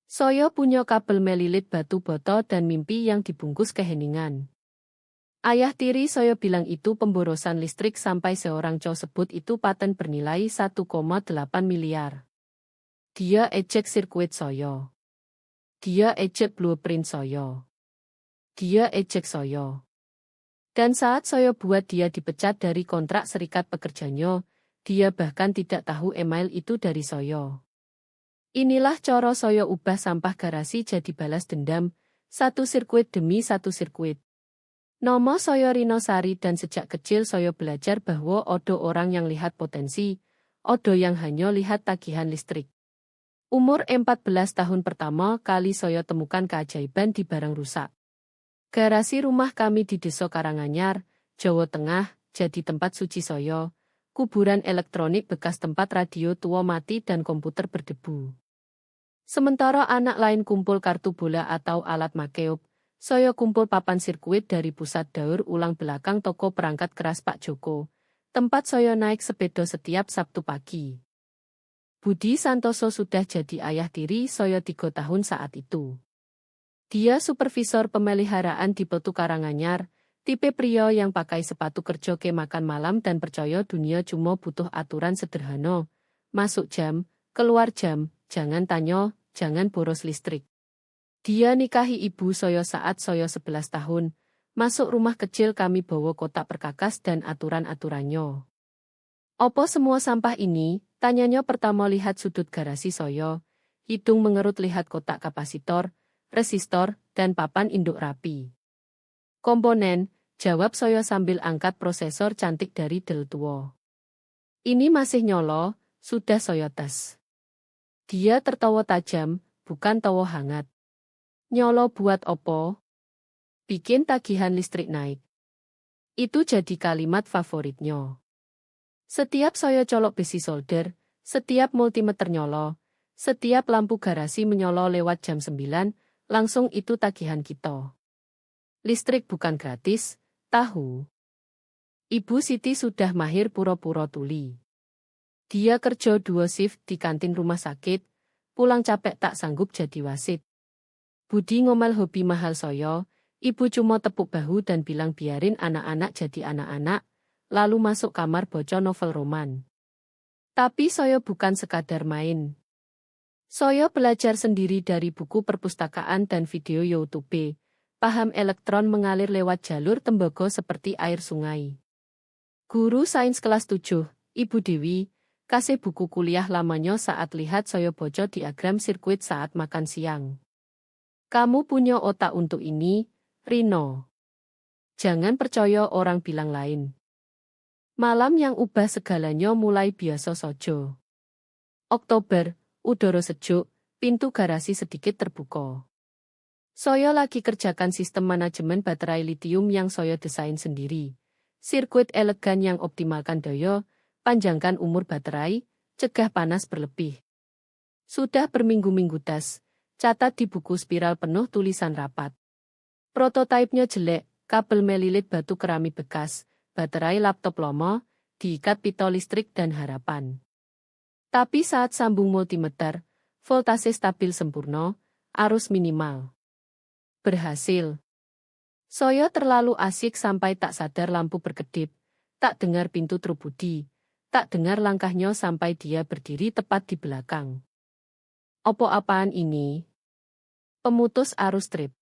Saya punya kabel melilit batu boto dan mimpi yang dibungkus keheningan. Ayah tiri saya bilang itu pemborosan listrik sampai seorang cowok sebut itu paten bernilai 1,8 miliar. Dia ejek sirkuit saya. Dia ejek blueprint saya. Dia ejek saya. Dan saat saya buat dia dipecat dari kontrak serikat pekerjanya, dia bahkan tidak tahu email itu dari saya. Inilah cara saya ubah sampah garasi jadi balas dendam, satu sirkuit demi satu sirkuit. Nama saya Rino Sari dan sejak kecil saya belajar bahwa ada orang yang lihat potensi, ada yang hanya lihat tagihan listrik. Umur 14 tahun pertama kali saya temukan keajaiban di barang rusak. Garasi rumah kami di Desa Karanganyar, Jawa Tengah, jadi tempat suci saya, kuburan elektronik bekas tempat radio tua mati dan komputer berdebu. Sementara anak lain kumpul kartu bola atau alat makeop, saya kumpul papan sirkuit dari pusat daur ulang belakang toko perangkat keras Pak Joko, tempat saya naik sepeda setiap Sabtu pagi. Budi Santoso sudah jadi ayah tiri saya 3 tahun saat itu. Dia supervisor pemeliharaan di Petu Karanganyar, tipe pria yang pakai sepatu kerja ke makan malam dan percaya dunia cuma butuh aturan sederhana, masuk jam, keluar jam, jangan tanya, jangan boros listrik. Dia nikahi ibu saya saat saya 11 tahun, masuk rumah kecil kami bawa kotak perkakas dan aturan-aturannya. Apa semua sampah ini? Tanyanya pertama lihat sudut garasi saya, hidung mengerut lihat kotak kapasitor, resistor, dan papan induk rapi. Komponen, jawab saya sambil angkat prosesor cantik dari Dell tua. Ini masih nyolo, sudah saya tes. Dia tertawa tajam, bukan tawa hangat. Nyolo buat opo? Bikin tagihan listrik naik. Itu jadi kalimat favoritnya. Setiap saya colok besi solder, setiap multimeter nyolo, setiap lampu garasi menyolo lewat jam 9, langsung itu tagihan kita. Listrik bukan gratis, tahu. Ibu Siti sudah mahir pura-pura tuli. Dia kerja 2 shift di kantin rumah sakit, pulang capek tak sanggup jadi wasit. Budi ngomel hobi mahal saya, ibu cuma tepuk bahu dan bilang biarin anak-anak jadi anak-anak, lalu masuk kamar baca novel roman. Tapi saya bukan sekadar main. Saya belajar sendiri dari buku perpustakaan dan video YouTube. Paham elektron mengalir lewat jalur tembaga seperti air sungai. Guru sains kelas 7, Ibu Dewi, kasih buku kuliah lamanya saat lihat saya baca diagram sirkuit saat makan siang. Kamu punya otak untuk ini, Rino. Jangan percaya orang bilang lain. Malam yang ubah segalanya mulai biasa saja. Oktober, udara sejuk, pintu garasi sedikit terbuka. Saya lagi kerjakan sistem manajemen baterai litium yang saya desain sendiri. Sirkuit elegan yang optimalkan daya, panjangkan umur baterai, cegah panas berlebih. Sudah berminggu-minggu tes, catat di buku spiral penuh tulisan rapat. Prototipenya jelek, kabel melilit batu keramik bekas, baterai laptop lama, diikat pita listrik dan harapan. Tapi saat sambung multimeter, voltase stabil sempurna, arus minimal. Berhasil. Saya terlalu asyik sampai tak sadar lampu berkedip, tak dengar pintu terubudi, tak dengar langkahnya sampai dia berdiri tepat di belakang. Apa-apaan ini? Pemutus arus strip.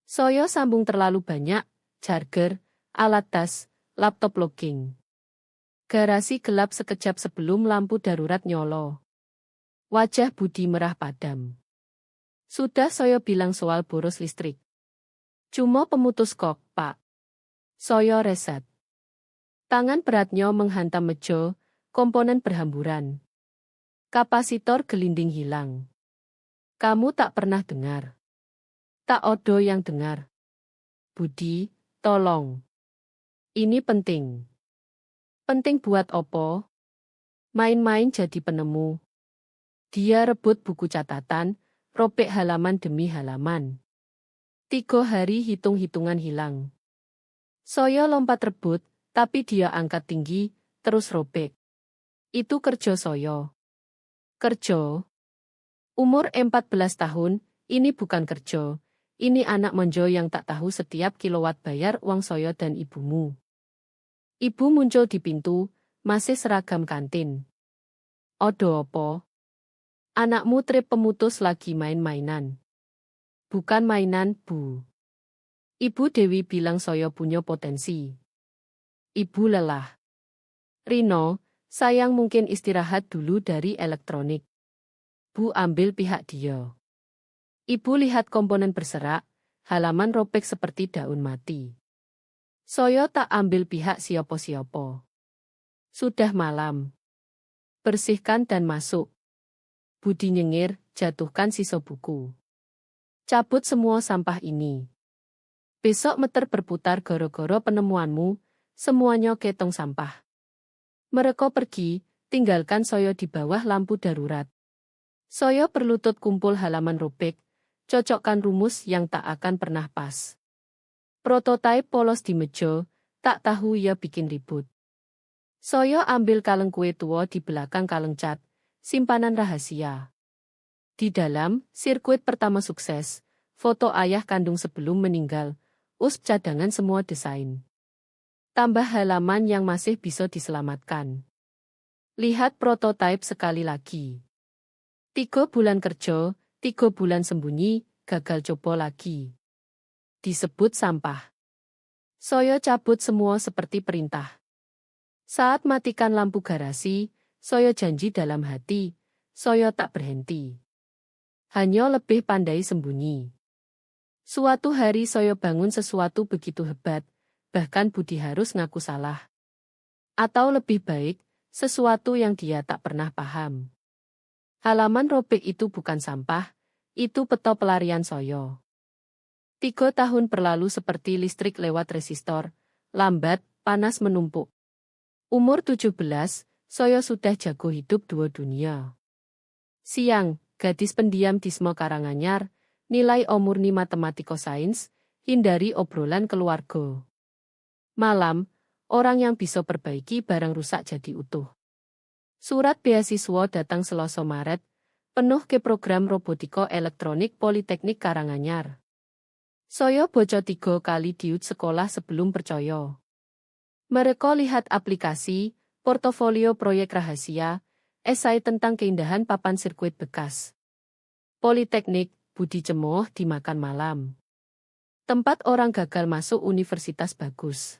Saya sambung terlalu banyak, charger, alat tas, laptop logging. Garasi gelap sekejap sebelum lampu darurat nyolo. Wajah Budi merah padam. Sudah saya bilang soal boros listrik. Cuma pemutus kok, Pak. Saya reset. Tangan beratnya menghantam meja, komponen berhamburan. Kapasitor gelinding hilang. Kamu tak pernah dengar. Tak ada yang dengar. Budi, tolong. Ini penting. Penting buat opo? Main-main jadi penemu. Dia rebut buku catatan, robek halaman demi halaman. 3 hari hitung-hitungan hilang. Saya lompat rebut, tapi dia angkat tinggi, terus robek. Itu kerja saya. Kerja? Umur 14 tahun, ini bukan kerja. Ini anak monjo yang tak tahu setiap kilowatt bayar uang soyo dan ibumu. Ibu muncul di pintu, masih seragam kantin. Odo opo? Anakmu trip pemutus lagi main-mainan. Bukan mainan, Bu. Ibu Dewi bilang soyo punya potensi. Ibu lelah. Rino, sayang mungkin istirahat dulu dari elektronik. Bu ambil pihak dia. Ibu lihat komponen berserak, halaman robek seperti daun mati. Soyo tak ambil pihak siopo-siopo. Sudah malam. Bersihkan dan masuk. Budi nyengir, jatuhkan sisa buku. Cabut semua sampah ini. Besok meter berputar goro-goro penemuanmu, semuanya ketong sampah. Mereka pergi, tinggalkan Soyo di bawah lampu darurat. Soyo berlutut kumpul halaman robek, cocokkan rumus yang tak akan pernah pas. Prototipe polos di meja, tak tahu ia bikin ribut. Soyo ambil kaleng kue tua di belakang kaleng cat, simpanan rahasia. Di dalam, sirkuit pertama sukses, foto ayah kandung sebelum meninggal, cadangan semua desain. Tambah halaman yang masih bisa diselamatkan. Lihat prototipe sekali lagi. 3 bulan kerja, 3 bulan sembunyi, gagal coba lagi. Disebut sampah. Soyo cabut semua seperti perintah. Saat matikan lampu garasi, Soyo janji dalam hati, Soyo tak berhenti. Hanya lebih pandai sembunyi. Suatu hari Soyo bangun sesuatu begitu hebat, bahkan Budi harus ngaku salah. Atau lebih baik, sesuatu yang dia tak pernah paham. Halaman robek itu bukan sampah, itu peta pelarian Soyo. 3 tahun berlalu seperti listrik lewat resistor, lambat, panas menumpuk. Umur 17, Soyo sudah jago hidup 2 dunia. Siang, gadis pendiam di Dismo Karanganyar, nilai murni matematiko sains, hindari obrolan keluarga. Malam, orang yang bisa perbaiki barang rusak jadi utuh. Surat beasiswa datang Selasa Maret, penuh ke program robotiko elektronik Politeknik Karanganyar. Soyo boco 3 kali diut sekolah sebelum percaya. Mereka lihat aplikasi, portofolio proyek rahasia, esai tentang keindahan papan sirkuit bekas. Politeknik, Budi cemoh dimakan malam. Tempat orang gagal masuk universitas bagus.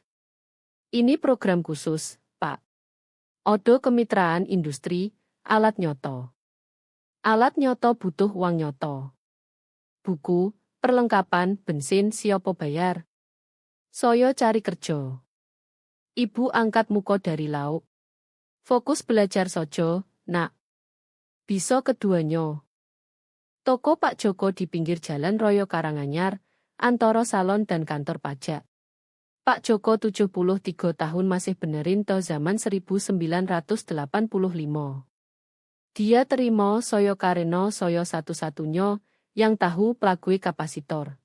Ini program khusus, Pak. Odo kemitraan industri, alat nyoto. Alat nyoto butuh uang nyoto. Buku, perlengkapan, bensin, siopo bayar. Soyo cari kerja. Ibu angkat muka dari lauk. Fokus belajar sojo, nak. Bisa keduanya. Toko Pak Joko di pinggir jalan Royo Karanganyar, antara salon dan kantor pajak. Pak Joko 73 tahun masih benerin to zaman 1985. Dia terima Soyo karena Soyo satu-satunya yang tahu pelagui kapasitor.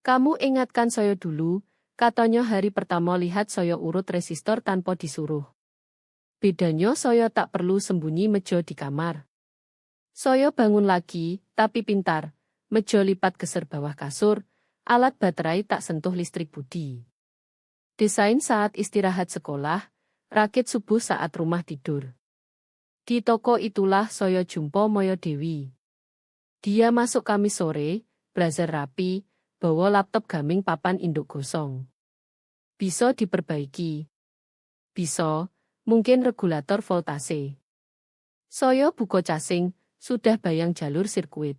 Kamu ingatkan Soyo dulu, katanya hari pertama lihat Soyo urut resistor tanpa disuruh. Bedanya Soyo tak perlu sembunyi meja di kamar. Soyo bangun lagi, tapi pintar, meja lipat geser bawah kasur, alat baterai tak sentuh listrik Budi. Desain saat istirahat sekolah, rakit subuh saat rumah tidur. Di toko itulah Soyo jumpa Moyo Dewi. Dia masuk Kamis sore, blazer rapi, bawa laptop gaming papan induk gosong. Bisa diperbaiki. Bisa, mungkin regulator voltase. Soyo buka casing, sudah bayang jalur sirkuit.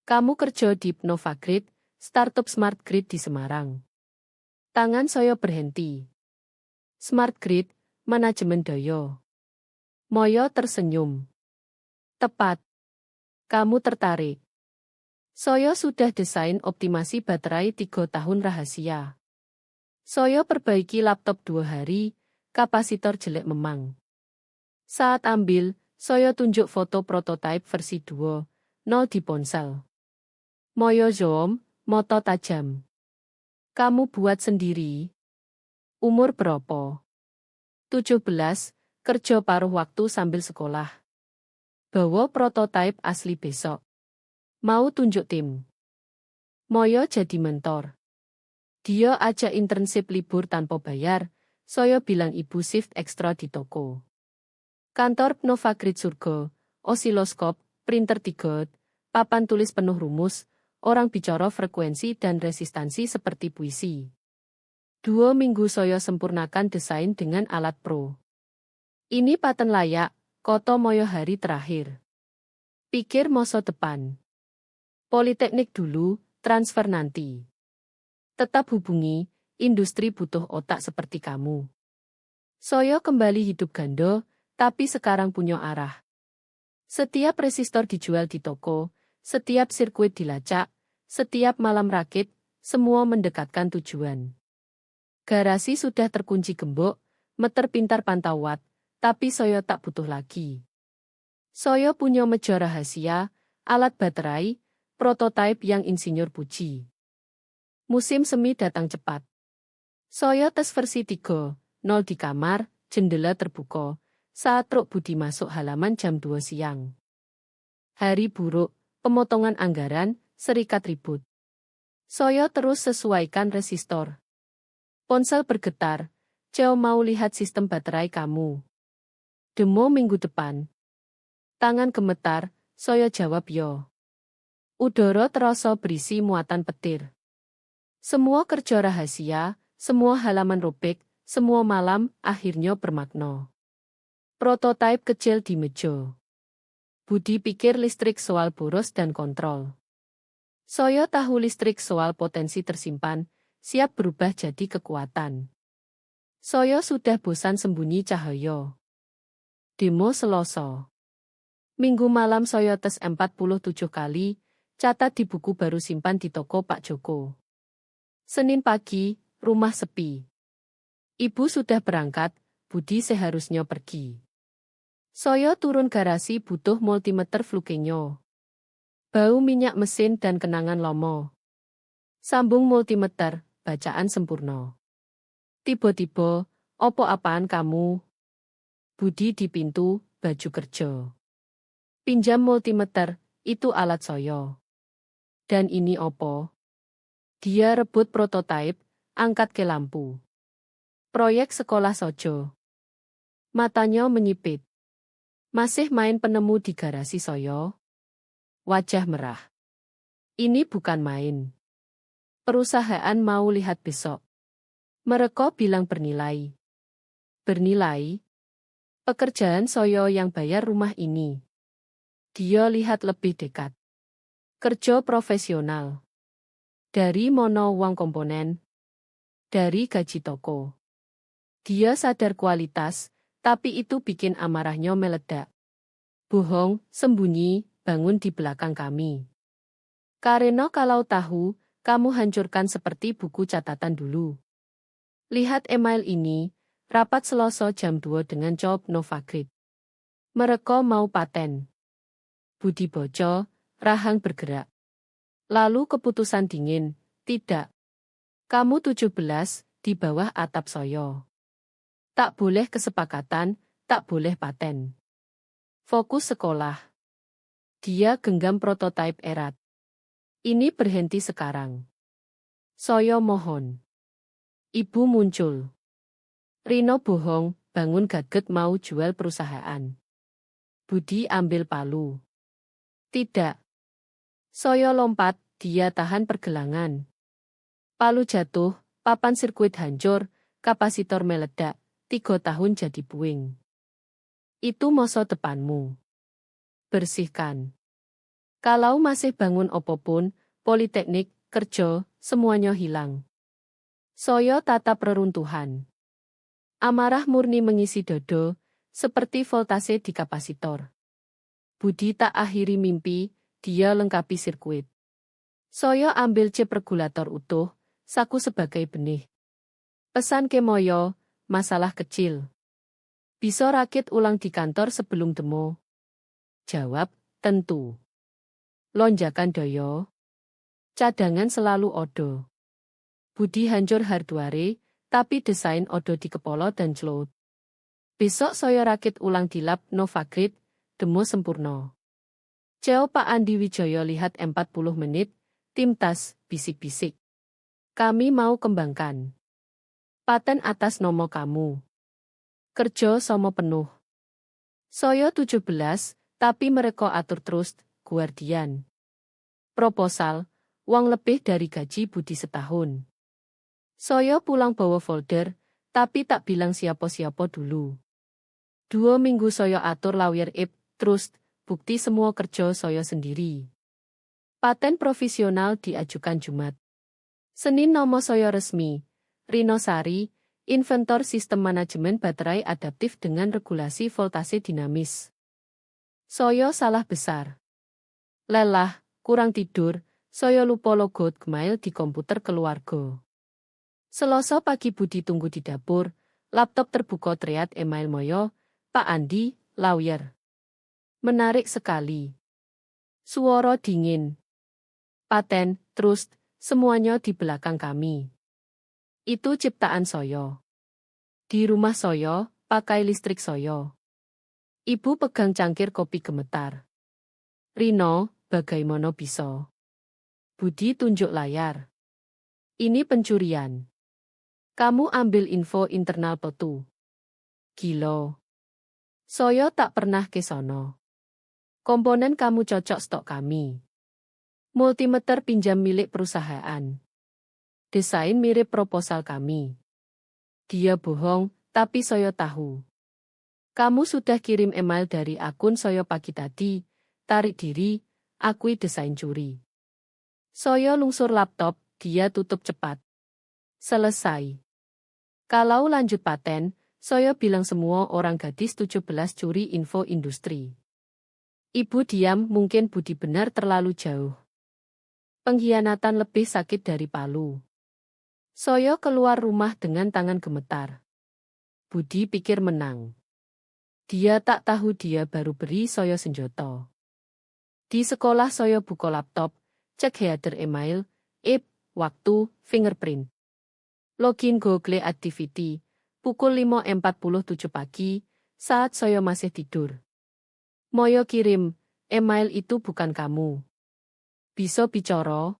Kamu kerja di Novagrid, startup smart grid di Semarang. Tangan Soyo berhenti. Smart grid, manajemen daya. Moyo tersenyum. Tepat. Kamu tertarik. Soyo sudah desain optimasi baterai 3 tahun rahasia. Soyo perbaiki laptop 2 hari, kapasitor jelek memang. Saat ambil, Soyo tunjuk foto prototipe versi 2.0 di ponsel. Moyo zoom, moto tajam. Kamu buat sendiri? Umur berapa? 17, kerja paruh waktu sambil sekolah. Bawa prototipe asli besok. Mau tunjuk tim. Moyo jadi mentor. Dia ajak internship libur tanpa bayar, saya bilang ibu shift ekstra di toko. Kantor Novagrid surga, osiloskop, printer 3D, papan tulis penuh rumus, orang bicara frekuensi dan resistansi seperti puisi. 2 minggu saya sempurnakan desain dengan alat pro. Ini paten layak, koto moyo hari terakhir. Pikir masa depan. Politeknik dulu, transfer nanti. Tetap hubungi, industri butuh otak seperti kamu. Saya kembali hidup gando, tapi sekarang punya arah. Setiap resistor dijual di toko, setiap sirkuit dilacak, setiap malam rakit, semua mendekatkan tujuan. Garasi sudah terkunci gembok, meter pintar pantau watt, tapi saya tak butuh lagi. Saya punya meja rahasia, alat baterai, prototipe yang insinyur puji. Musim semi datang cepat. Saya tes versi 3.0 di kamar, jendela terbuka, saat truk Budi masuk halaman jam 2 siang. Hari buruk, pemotongan anggaran, serikat ribut. Saya terus sesuaikan resistor. Ponsel bergetar, Jauh mau lihat sistem baterai kamu. Demo minggu depan. Tangan gemetar, saya jawab yo. Udara terasa berisi muatan petir. Semua kerja rahasia, semua halaman robek, semua malam akhirnya bermakna. Prototipe kecil di meja. Budi pikir listrik soal boros dan kontrol. Saya tahu listrik soal potensi tersimpan, siap berubah jadi kekuatan. Saya sudah bosan sembunyi cahaya. Demo Selasa. Minggu malam saya tes 47 kali, catat di buku baru simpan di toko Pak Joko. Senin pagi, rumah sepi. Ibu sudah berangkat, Budi seharusnya pergi. Saya turun garasi butuh multimeter Flugenyo. Bau minyak mesin dan kenangan lomo. Sambung multimeter, bacaan sempurna. Tiba-tiba, opo apaan kamu? Budi di pintu, baju kerja. Pinjam multimeter, itu alat saya. Dan ini opo? Dia rebut prototipe, angkat ke lampu. Proyek sekolah sojo. Matanya menyipit. Masih main penemu di garasi saya? Wajah merah. Ini bukan main. Perusahaan mau lihat besok. Mereka bilang bernilai. Bernilai? Pekerjaan saya yang bayar rumah ini. Dia lihat lebih dekat. Kerja profesional. Dari mono uang komponen. Dari gaji toko. Dia sadar kualitas, tapi itu bikin amarahnya meledak. Bohong, sembunyi, bangun di belakang kami. Karena kalau tahu, kamu hancurkan seperti buku catatan dulu. Lihat email ini, rapat Selasa jam 2 dengan Coop Novagrid. Mereka mau paten. Budi boco, rahang bergerak. Lalu keputusan dingin, tidak. Kamu 17, di bawah atap saya. Tak boleh kesepakatan, tak boleh paten. Fokus sekolah. Dia genggam prototipe erat. Ini berhenti sekarang. Saya mohon. Ibu muncul. Rino bohong, bangun gaget mau jual perusahaan. Budi ambil palu. Tidak. Saya lompat, dia tahan pergelangan. Palu jatuh, papan sirkuit hancur, kapasitor meledak, 3 tahun jadi puing. Itu masa depanmu. Bersihkan. Kalau masih bangun apapun, politeknik, kerja, semuanya hilang. Saya tatap reruntuhan. Amarah murni mengisi dodo, seperti voltase di kapasitor. Budi tak akhiri mimpi, dia lengkapi sirkuit. Saya ambil chip regulator utuh, saku sebagai benih. Pesan ke Moyo, masalah kecil. Bisa rakit ulang di kantor sebelum demo? Jawab, tentu. Lonjakan doyo. Cadangan selalu odo. Budi hancur hardware, tapi desain odo di kepala dan celot. Besok saya rakit ulang di lab Novagrid, demo sempurna. Ceo Pak Andi Wijoyo lihat 40 menit, tim tas, bisik-bisik. Kami mau kembangkan. Paten atas nomo kamu. Kerja sama penuh. Soyo 17, tapi mereka atur terus, Guardian. Proposal, uang lebih dari gaji Budi setahun. Soyo pulang bawa folder, tapi tak bilang siapa-siapa dulu. 2 minggu soyo atur lawyer ip, trust, bukti semua kerja soyo sendiri. Paten profesional diajukan Jumat. Senin nomo soyo resmi. Rino Sari, inventor sistem manajemen baterai adaptif dengan regulasi voltase dinamis. Soyo salah besar. Lelah, kurang tidur, soyo lupa logo Gmail di komputer keluarga. Selasa pagi Budi tunggu di dapur, laptop terbuka teriak email moyo, Pak Andi, lawyer. Menarik sekali. Suara dingin. Paten, trust, semuanya di belakang kami. Itu ciptaan soyo. Di rumah soyo, pakai listrik soyo. Ibu pegang cangkir kopi gemetar. Rino, bagaimana bisa? Budi tunjuk layar. Ini pencurian. Kamu ambil info internal petu. Gila. Soyo tak pernah ke sono. Komponen kamu cocok stok kami. Multimeter pinjam milik perusahaan. Desain mirip proposal kami. Dia bohong, tapi Soyo tahu. Kamu sudah kirim email dari akun Soyo pagi tadi, tarik diri, akui desain curi. Soyo lungsur laptop, dia tutup cepat. Selesai. Kalau lanjut paten, Soyo bilang semua orang gadis 17 curi info industri. Ibu diam, mungkin Budi benar terlalu jauh. Pengkhianatan lebih sakit dari palu. Soyo keluar rumah dengan tangan gemetar. Budi pikir menang. Dia tak tahu dia baru beri Soyo senjata. Di sekolah Soyo buka laptop, cek header email, waktu, fingerprint. Login Google Activity, pukul 5.47 pagi, saat Soyo masih tidur. Moyo kirim, email itu bukan kamu. Bisa bicara?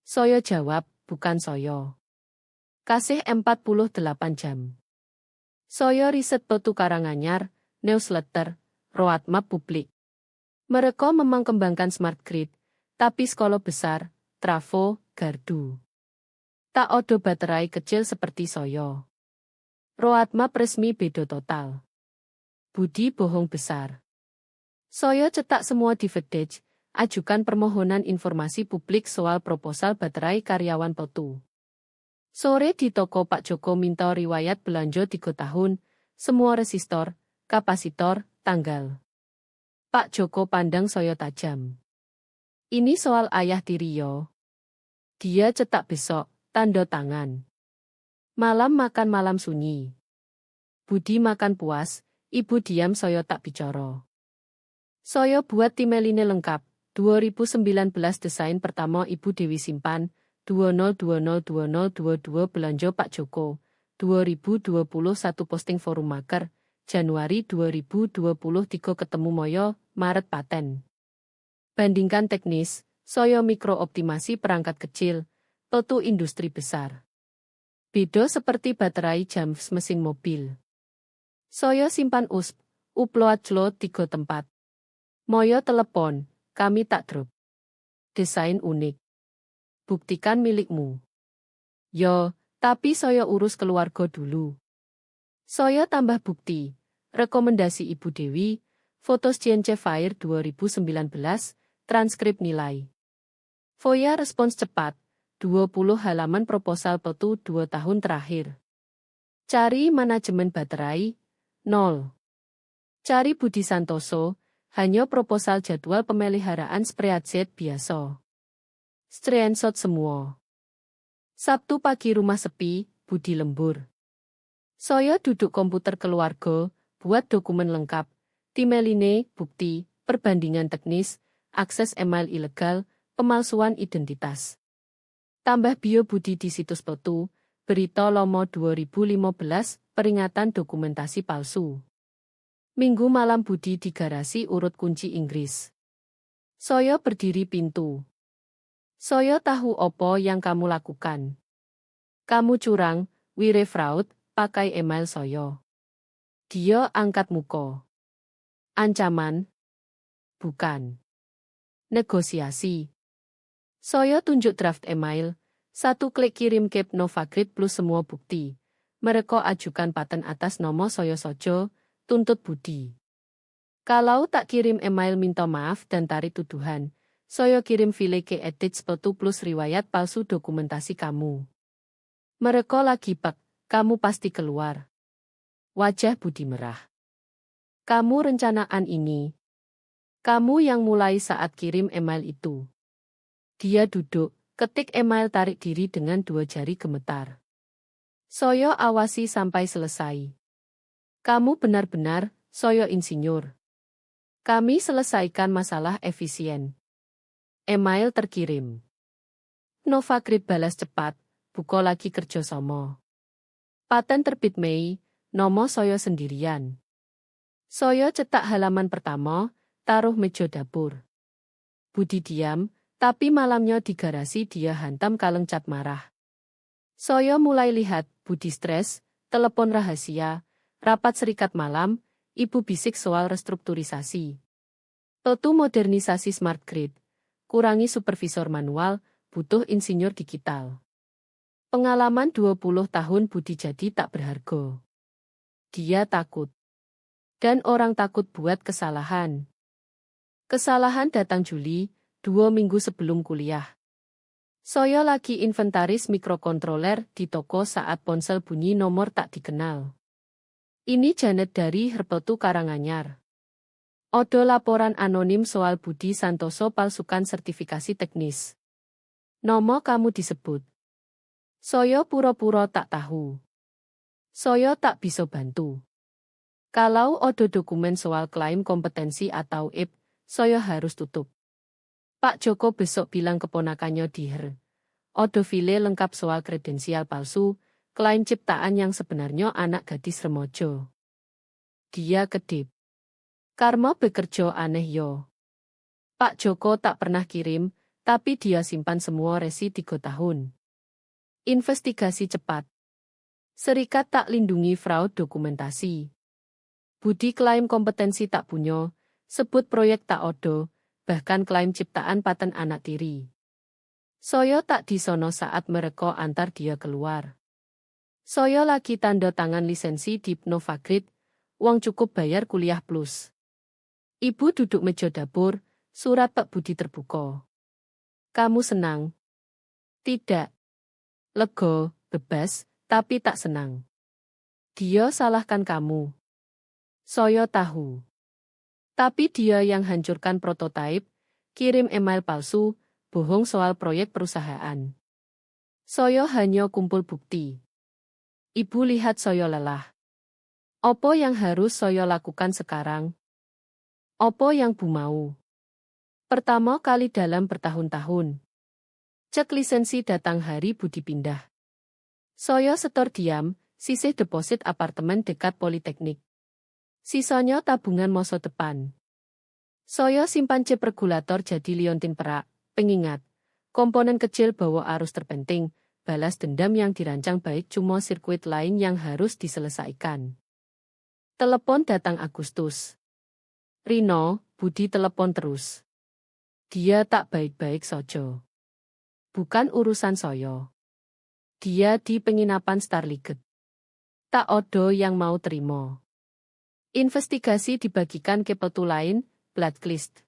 Soyo jawab, bukan Soyo. Kasih 48 jam. Soyo riset petu Karanganyar, newsletter, roadmap publik. Mereka memang kembangkan smart grid, tapi skala besar, trafo, gardu. Tak ada baterai kecil seperti Soyo. Roadmap resmi beda total. Budi bohong besar. Soyo cetak semua di Vedej, ajukan permohonan informasi publik soal proposal baterai karyawan petu. Sore di toko Pak Joko minta riwayat belanja 3 tahun, semua resistor, kapasitor, tanggal. Pak Joko pandang Soyo tajam. Ini soal ayah tiri yo. Dia cetak besok, tanda tangan. Malam makan malam sunyi. Budi makan puas, ibu diam Soyo tak bicara. Soyo buat timeline lengkap, 2019 desain pertama Ibu Dewi simpan, 20202022 belanja Pak Joko, 2021 posting forum maker, Januari 2023 ketemu Moyo, Maret paten. Bandingkan teknis, Soyo mikrooptimasi perangkat kecil, petu industri besar. Beda seperti baterai jam mesin mobil. Soyo simpan USB, upload 3 tempat. Moyo telepon, kami tak drop. Desain unik. Buktikan milikmu. Yo, tapi Soyo urus keluarga dulu. Soyo tambah bukti. Rekomendasi Ibu Dewi, fotos CNC Fire 2019, transkrip nilai. Foya respons cepat, 20 halaman proposal petu 2 tahun terakhir. Cari manajemen baterai, 0. Cari Budi Santoso, hanya proposal jadwal pemeliharaan spreadsheet biasa. Screenshot semua. Sabtu pagi rumah sepi, Budi lembur. Soyo duduk komputer keluarga, buat dokumen lengkap, timeline, bukti, perbandingan teknis, akses email ilegal, pemalsuan identitas. Tambah bio Budi di situs petu, berita Lomo 2015, peringatan dokumentasi palsu. Minggu malam Budi di garasi urut kunci Inggris. Saya berdiri pintu. Saya tahu opo yang kamu lakukan. Kamu curang, wire fraud, pakai email saya. Dia angkat muka. Ancaman? Bukan. Negosiasi. Saya tunjuk draft email. 1 klik kirim ke Novagrid plus semua bukti. Mereka ajukan paten atas nama saya saja, tuntut Budi. Kalau tak kirim email minta maaf dan tarik tuduhan, saya kirim file ke edit sepatu plus riwayat palsu dokumentasi kamu. Mereka lagi bak, kamu pasti keluar. Wajah Budi merah. Kamu rencanaan ini. Kamu yang mulai saat kirim email itu. Dia duduk, ketik email tarik diri dengan 2 jari gemetar. Saya awasi sampai selesai. Kamu benar-benar, saya insinyur. Kami selesaikan masalah efisien. Email terkirim. Novagrid balas cepat, buka lagi kerjasama. Paten terbit Mei, nomo saya sendirian. Saya cetak halaman pertama, taruh meja dapur. Budi diam, tapi malamnya di garasi dia hantam kaleng cat marah. Saya mulai lihat, Budi stres, telepon rahasia, rapat serikat malam, ibu bisik soal restrukturisasi. Tentu modernisasi smart grid, kurangi supervisor manual, butuh insinyur digital. Pengalaman 20 tahun Budi jadi tak berharga. Dia takut. Dan orang takut buat kesalahan. Kesalahan datang Juli, 2 minggu sebelum kuliah. Saya lagi inventaris mikrokontroler di toko saat ponsel bunyi nomor tak dikenal. Ini Janet dari Herpetu Karanganyar. Odo laporan anonim soal Budi Santoso palsukan sertifikasi teknis. Nomo kamu disebut. Saya pura-pura tak tahu. Saya tak bisa bantu. Kalau odo dokumen soal klaim kompetensi atau IP, saya harus tutup. Pak Joko besok bilang keponakannya diher. Odo file lengkap soal kredensial palsu, klaim ciptaan yang sebenarnya anak gadis remaja. Dia kedip. Karma bekerja aneh yo. Pak Joko tak pernah kirim, tapi dia simpan semua resi 3 tahun. Investigasi cepat. Serikat tak lindungi fraud dokumentasi. Budi klaim kompetensi tak punya, sebut proyek tak odo, bahkan klaim ciptaan paten anak tiri. Saya tak disono saat mereka antar dia keluar. Saya lagi tanda tangan lisensi di Novagrid, uang cukup bayar kuliah plus. Ibu duduk meja dapur, surat Pak Budi terbuka. Kamu senang? Tidak. Lego, bebas, tapi tak senang. Dia salahkan kamu. Saya tahu. Tapi dia yang hancurkan prototipe, kirim email palsu, bohong soal proyek perusahaan. Saya hanya kumpul bukti. Ibu lihat saya lelah. Apa yang harus saya lakukan sekarang? Apa yang Bu mau? Pertama kali dalam bertahun-tahun. Cek lisensi datang hari Budi pindah. Saya setor diam, sisih deposit apartemen dekat Politeknik. Sisanya tabungan masa depan. Saya simpan chip regulator jadi liontin perak, pengingat. Komponen kecil bawa arus terpenting, balas dendam yang dirancang baik cuma sirkuit lain yang harus diselesaikan. Telepon datang Agustus. Rino, Budi telepon terus. Dia tak baik-baik saja. Bukan urusan saya. Dia di penginapan Starlight. Tak odo yang mau terima. Investigasi dibagikan ke petu lain, blacklist.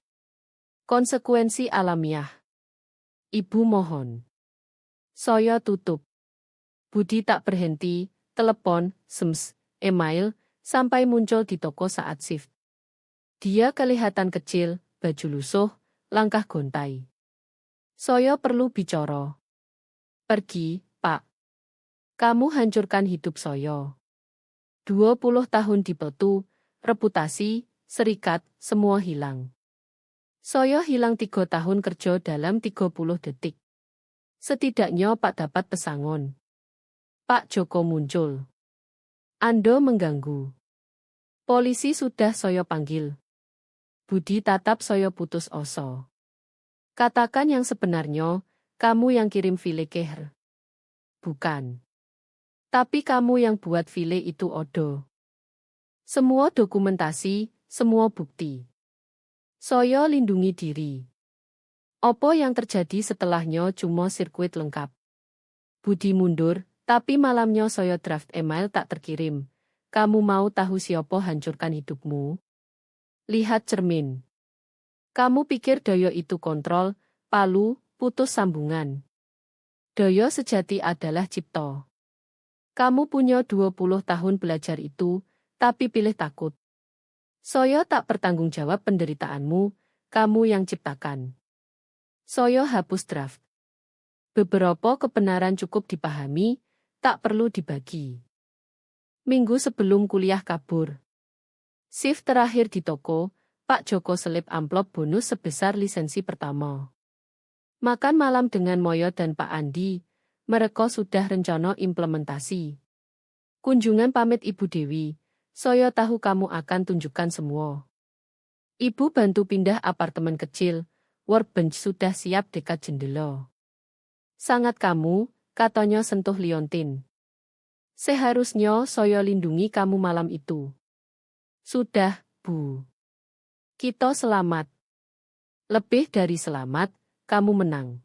Konsekuensi alamiah. Ibu mohon. Saya tutup. Budi tak berhenti, telepon, sems, email, sampai muncul di toko saat shift. Dia kelihatan kecil, baju lusuh, langkah gontai. Saya perlu bicara. Pergi, Pak. Kamu hancurkan hidup saya. 20 tahun di petu, reputasi, serikat, semua hilang. Saya hilang 3 tahun kerja dalam 30 detik. Setidaknya Pak dapat pesangon. Pak Joko muncul. Anda mengganggu. Polisi sudah saya panggil. Budi tatap saya putus asa. Katakan yang sebenarnya, kamu yang kirim file keher. Bukan. Tapi kamu yang buat file itu odo. Semua dokumentasi, semua bukti. Saya lindungi diri. Apa yang terjadi setelahnya cuma sirkuit lengkap. Budi mundur, tapi malamnya saya draft email tak terkirim. Kamu mau tahu siapa hancurkan hidupmu? Lihat cermin. Kamu pikir daya itu kontrol, palu, putus sambungan. Daya sejati adalah cipta. Kamu punya 20 tahun belajar itu, tapi pilih takut. Saya tak bertanggung jawab penderitaanmu, kamu yang ciptakan. Saya hapus draft. Beberapa kebenaran cukup dipahami, tak perlu dibagi. Minggu sebelum kuliah kabur. Shift terakhir di toko, Pak Joko selip amplop bonus sebesar lisensi pertama. Makan malam dengan Moyo dan Pak Andi, mereka sudah rencana implementasi. Kunjungan pamit Ibu Dewi, saya tahu kamu akan tunjukkan semua. Ibu bantu pindah apartemen kecil, workbench sudah siap dekat jendela. Sangat kamu, katanya sentuh liontin. Seharusnya saya lindungi kamu malam itu. Sudah, Bu. Kita selamat. Lebih dari selamat, kamu menang.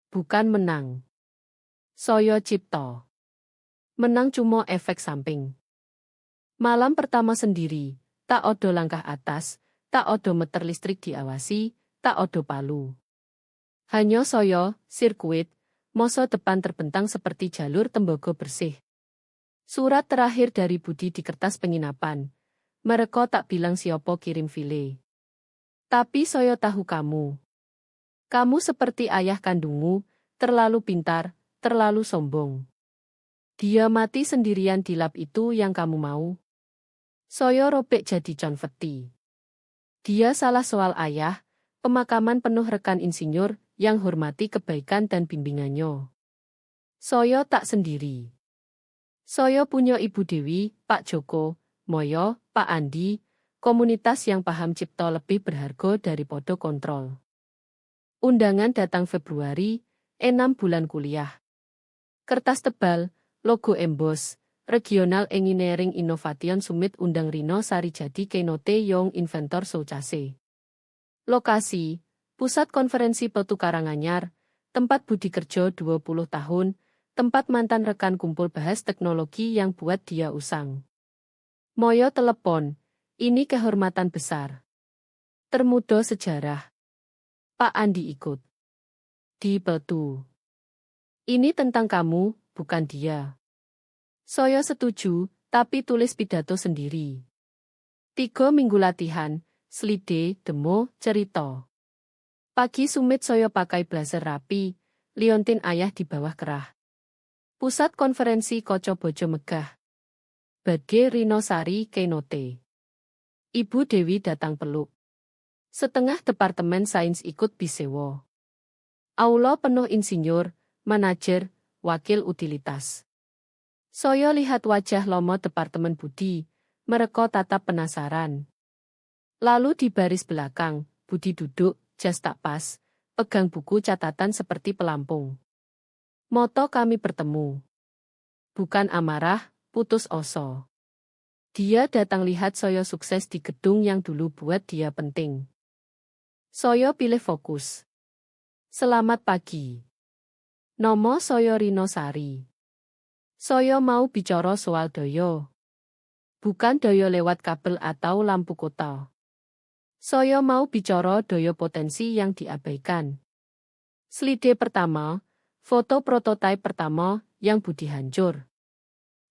Bukan menang. Saya cipta. Menang cuma efek samping. Malam pertama sendiri, tak odo langkah atas, tak odo meter listrik diawasi, tak odo palu. Hanya saya, sirkuit, moso depan terbentang seperti jalur tembaga bersih. Surat terakhir dari Budi di kertas penginapan. Mereka tak bilang siapa kirim file. Tapi saya tahu kamu. Kamu seperti ayah kandungmu, terlalu pintar, terlalu sombong. Dia mati sendirian di lab itu yang kamu mau. Saya robek jadi konfeti. Dia salah soal ayah, pemakaman penuh rekan insinyur yang hormati kebaikan dan bimbingannya. Saya tak sendiri. Saya punya Ibu Dewi, Pak Joko, Moyo, Pak Andi, komunitas yang paham cipta lebih berharga daripada kontrol. Undangan datang Februari, 6 bulan kuliah. Kertas tebal, logo emboss, Regional Engineering Innovation Summit undang Rino Sarijadi Keynote Young Inventor Soucase. Lokasi, Pusat Konferensi Petu Karanganyar, tempat Budi kerja 20 tahun, tempat mantan rekan kumpul bahas teknologi yang buat dia usang. Moyo telepon, ini kehormatan besar. Termuda sejarah. Pak Andi ikut. Di Petu. Ini tentang kamu, bukan dia. Saya setuju, tapi tulis pidato sendiri. 3 minggu latihan, slide, demo, cerita. Pagi summit saya pakai blazer rapi, liontin ayah di bawah kerah. Pusat konferensi Koco Bojo megah. Badge Rinosari Keynote. Ibu Dewi datang peluk. Setengah departemen sains ikut bisewo. Aula penuh insinyur, manajer, wakil utilitas. Saya lihat wajah lomo departemen Budi, mereka tatap penasaran. Lalu di baris belakang, Budi duduk, jas tak pas, pegang buku catatan seperti pelampung. Moto kami bertemu. Bukan amarah, putus asa. Dia datang lihat saya sukses di gedung yang dulu buat dia penting. Saya pilih fokus. Selamat pagi. Nomo saya Rinosari. Saya mau bicara soal daya. Bukan daya lewat kabel atau lampu kota. Saya mau bicara daya potensi yang diabaikan. Slide pertama, foto prototipe pertama yang Budi hancur.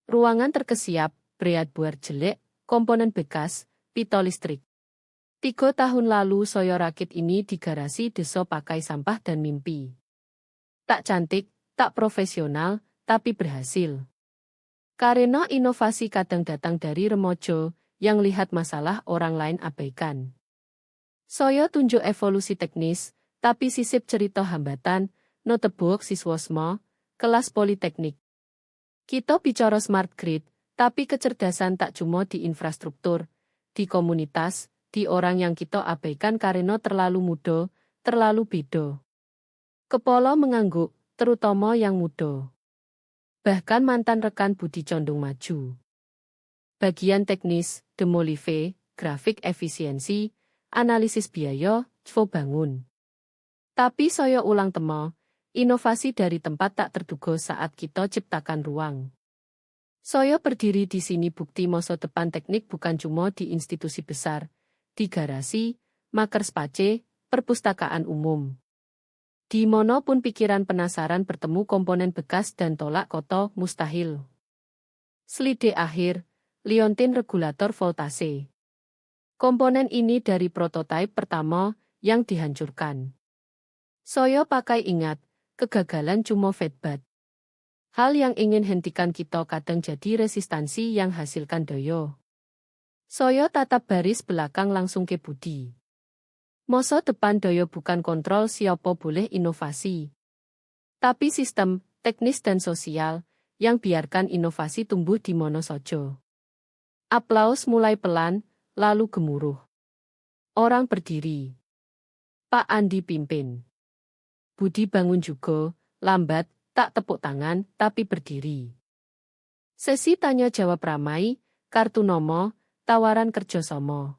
Ruangan terkesiap, breadboard jelek, komponen bekas, pita listrik. 3 tahun lalu saya rakit ini di garasi desa pakai sampah dan mimpi. Tak cantik, tak profesional, tapi berhasil. Karena inovasi kadang datang dari remaja yang lihat masalah orang lain abaikan. Saya tunjuk evolusi teknis, tapi sisip cerita hambatan, notebook siswasma, kelas politeknik. Kita bicara smart grid, Tapi kecerdasan tak cuma di infrastruktur, di komunitas, di orang yang kita abaikan karena terlalu muda, terlalu beda. Kepala mengangguk, terutama yang muda. Bahkan mantan rekan Budi condong maju. Bagian teknis, demolive, grafik efisiensi, analisis biaya, cvo bangun. Tapi saya ulang temo, inovasi dari tempat tak terduga saat kita ciptakan ruang. Saya berdiri di sini bukti masa depan teknik bukan cuma di institusi besar, di garasi, makerspace, perpustakaan umum. Di mana pun pikiran penasaran bertemu komponen bekas dan tolak koto mustahil. Slide akhir, liontin regulator voltase. Komponen ini dari prototipe pertama yang dihancurkan. Saya pakai ingat, kegagalan cuma feedback. Hal yang ingin hentikan kita kadang jadi resistansi yang hasilkan daya. Saya tatap baris belakang langsung ke Budi. Masa depan daya bukan kontrol siapa boleh inovasi. Tapi sistem, teknis dan sosial, yang biarkan inovasi tumbuh di mono saja. Aplaus mulai pelan, lalu gemuruh. Orang berdiri. Pak Andi pimpin. Budi bangun juga, lambat, tak tepuk tangan, tapi berdiri. Sesi tanya jawab ramai, kartu nomo, tawaran kerjasama.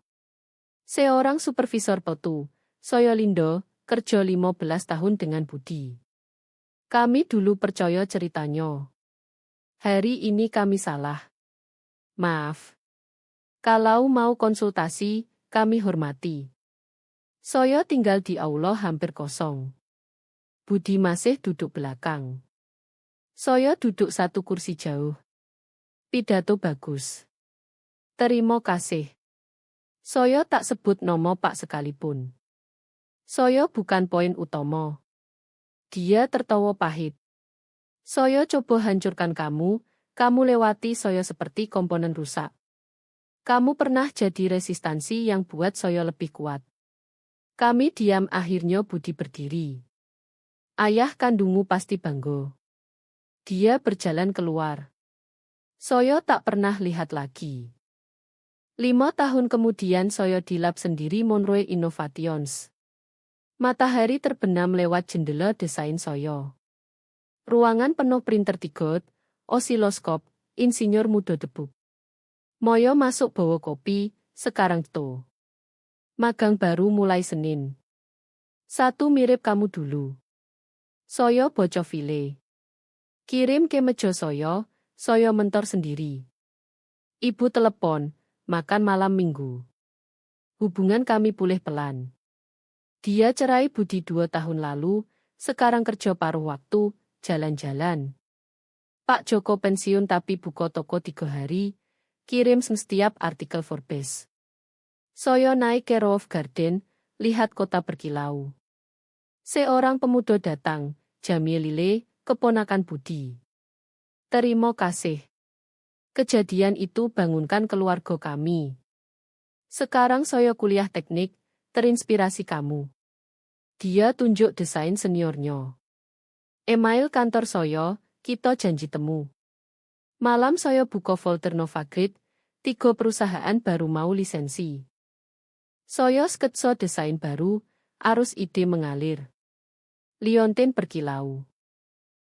Seorang supervisor petu, saya Lindo, kerja 15 tahun dengan Budi. Kami dulu percaya ceritanya. Hari ini kami salah. Maaf. Kalau mau konsultasi, kami hormati. Saya tinggal di aula hampir kosong. Budi masih duduk belakang. Saya duduk satu kursi jauh. Pidato bagus. Terima kasih. Saya tak sebut nama Pak sekalipun. Saya bukan poin utama. Dia tertawa pahit. Saya coba hancurkan kamu lewati saya seperti komponen rusak. Kamu pernah jadi resistansi yang buat saya lebih kuat. Kami diam akhirnya Budi berdiri. Ayah kandungmu pasti bangga. Dia berjalan keluar. Saya tak pernah lihat lagi. 5 tahun kemudian saya di lab sendiri Monroe Innovations. Matahari terbenam lewat jendela desain saya. Ruangan penuh printer tigot, osiloskop, insinyur muda debu. Moyo masuk bawa kopi, sekarang to. Magang baru mulai Senin. Satu mirip kamu dulu. Saya boco file. Kirim ke meja saya mentor sendiri. Ibu telepon, makan malam minggu. Hubungan kami pulih pelan. Dia cerai Budi 2 tahun lalu, sekarang kerja paruh waktu, jalan-jalan. Pak Joko pensiun tapi buka toko 3 hari, kirim setiap artikel Forbes. Saya naik ke Roof Garden, lihat kota berkilau. Seorang pemuda datang, Jamil Lile, keponakan Budi. Terima kasih. Kejadian itu bangunkan keluarga kami. Sekarang saya kuliah teknik, terinspirasi kamu. Dia tunjuk desain seniornya. Email kantor saya, kita janji temu. Malam saya buka folder Novagrid, 3 perusahaan baru mau lisensi. Saya sketsa desain baru, arus ide mengalir. Liontin berkilau.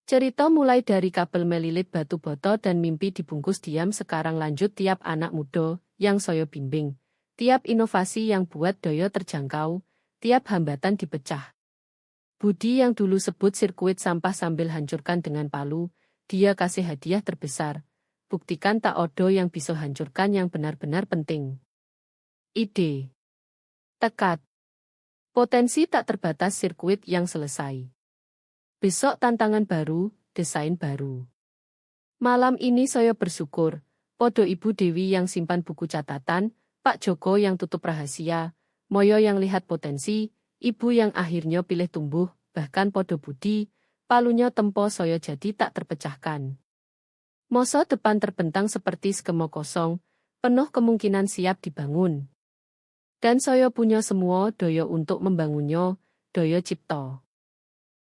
Cerita mulai dari kabel melilit batu bata dan mimpi dibungkus diam sekarang lanjut tiap anak muda yang saya bimbing, tiap inovasi yang buat daya terjangkau, tiap hambatan dipecah. Budi yang dulu sebut sirkuit sampah sambil hancurkan dengan palu, dia kasih hadiah terbesar. Buktikan tak ada yang bisa hancurkan yang benar-benar penting. Ide. Tekad. Potensi tak terbatas sirkuit yang selesai. Besok tantangan baru, desain baru. Malam ini saya bersyukur, podo Ibu Dewi yang simpan buku catatan, Pak Joko yang tutup rahasia, Moyo yang lihat potensi, Ibu yang akhirnya pilih tumbuh, bahkan podo Budi, palunya tempo saya jadi tak terpecahkan. Masa depan terbentang seperti skema kosong, penuh kemungkinan siap dibangun. Dan saya punya semua daya untuk membangunnya, daya cipta.